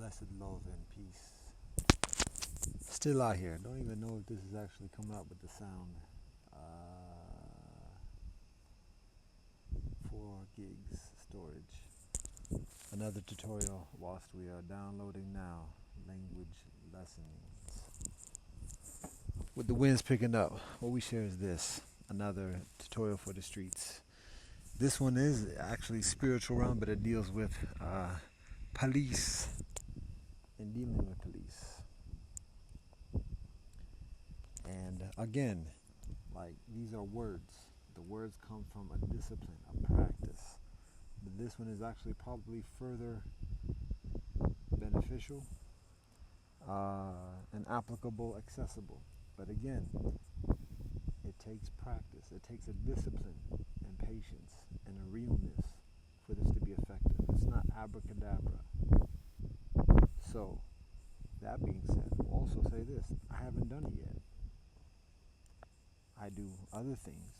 Blessed love and peace. Still out here. Don't even know if this is actually coming out with the sound. 4 gigs storage. Another tutorial whilst we are downloading now. Language lessons. With the winds picking up, what we share is this. Another tutorial for the streets. This one is actually spiritual realm, but it deals with police and dealing with police. And again, like, these are words. The words come from a discipline, a practice. But this one is actually probably further beneficial and applicable, accessible. But again, it takes practice. It takes a discipline and patience and a realness for this to be effective. It's not abracadabra. So, that being said, I'll also say this. I haven't done it yet. I do other things.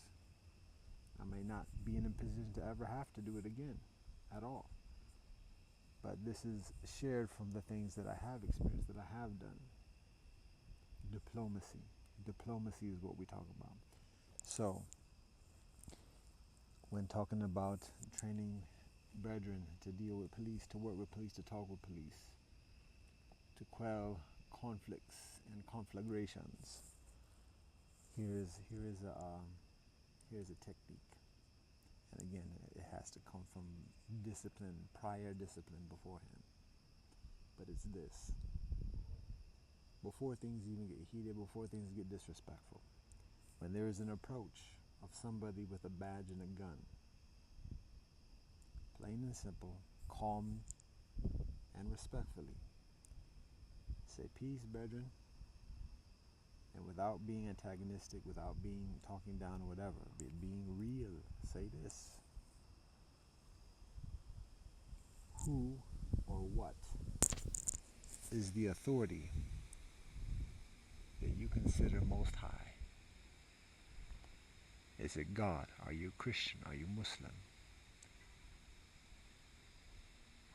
I may not be in a position to ever have to do it again at all. But this is shared from the things that I have experienced, that I have done. Diplomacy. Diplomacy is what we talk about. So, when talking about training brethren to deal with police, to work with police, to talk with police, to quell conflicts and conflagrations, here's a technique. And again, it has to come from discipline, prior discipline beforehand. But it's this. Before things even get heated, before things get disrespectful, when there is an approach of somebody with a badge and a gun, plain and simple, calm and respectfully, say, peace, brethren, and without being antagonistic, without being talking down or whatever, being real, say this. Who or what is the authority that you consider most high? Is it God? Are you Christian? Are you Muslim?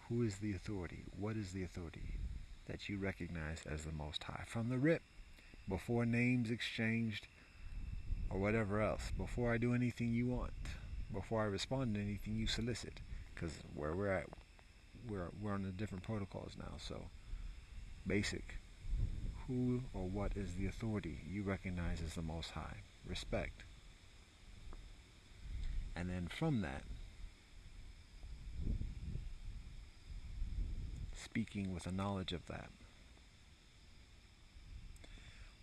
Who is the authority? What is the authority that you recognize as the most high? From the rip, before names exchanged or whatever else, before I do anything you want, before I respond to anything you solicit, because where we're at, we're on the different protocols now. So basic, who or what is the authority you recognize as the most high? Respect. And then from that, speaking with a knowledge of that,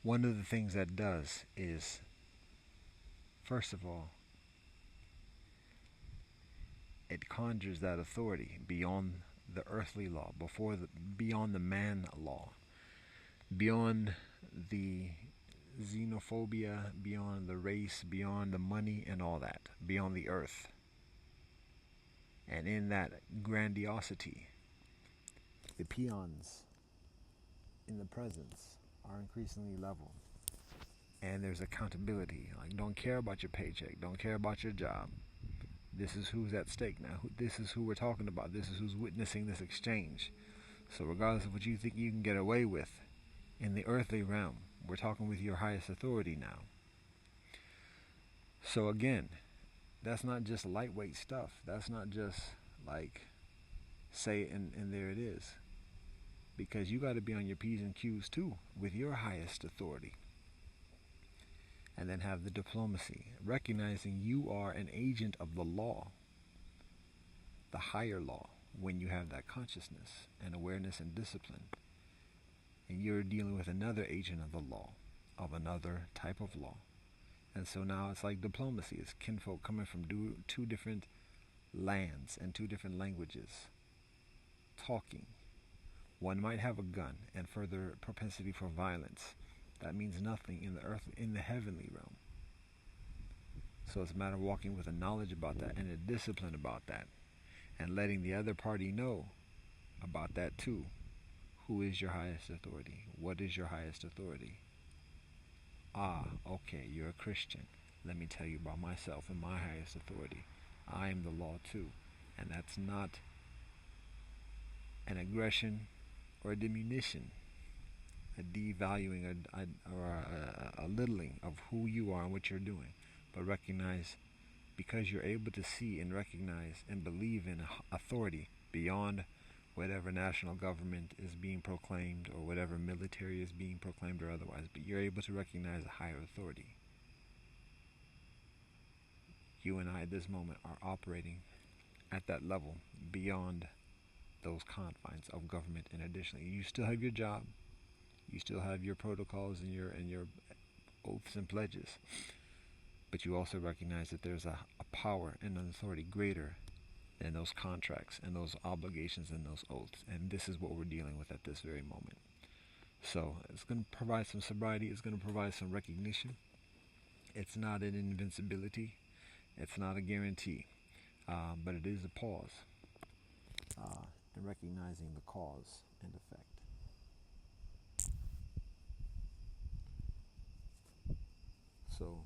one of the things that does is, first of all, it conjures that authority beyond the earthly law, beyond the man law, beyond the xenophobia, beyond the race, beyond the money and all that, beyond the earth. And in that grandiosity, the peons in the presence are increasingly level. And there's accountability. Like, don't care about your paycheck, don't care about your job. This is who's at stake now. This is who we're talking about. This is who's witnessing this exchange. So regardless of what you think you can get away with in the earthly realm, we're talking with your highest authority now. So again, that's not just lightweight stuff. That's not just like, say it and there it is. Because you got to be on your P's and Q's too with your highest authority. And then have the diplomacy, recognizing you are an agent of the law, the higher law, when you have that consciousness and awareness and discipline. And you're dealing with another agent of the law, of another type of law. And so now it's like diplomacy. It's kinfolk coming from two different lands and 2 different languages, talking. One might have a gun and further propensity for violence. That means nothing in the earth, in the heavenly realm. So it's a matter of walking with a knowledge about that and a discipline about that, and letting the other party know about that too. Who is your highest authority? What is your highest authority? Ah, okay, you're a Christian. Let me tell you about myself and my highest authority. I am the law too. And that's not an aggression or a diminution, a devaluing, or a littling of who you are and what you're doing, but recognize, because you're able to see and recognize and believe in authority beyond whatever national government is being proclaimed or whatever military is being proclaimed or otherwise, but you're able to recognize a higher authority. You and I at this moment are operating at that level beyond those confines of government. And additionally, you still have your job, you still have your protocols and your oaths and pledges, but you also recognize that there's a power and an authority greater than those contracts and those obligations and those oaths. And this is what we're dealing with at this very moment. So it's going to provide some sobriety. It's going to provide some recognition. It's not an invincibility. It's not a guarantee. But it is a pause in recognizing the cause and effect. So,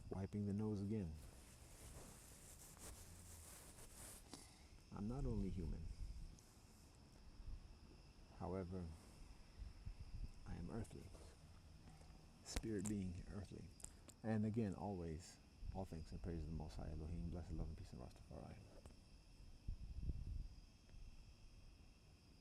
wiping the nose again. I'm not only human. However, I am earthly. Spirit being earthly. And again, always, all thanks and praise to the Most High Elohim. Blessed love and peace and Rastafari.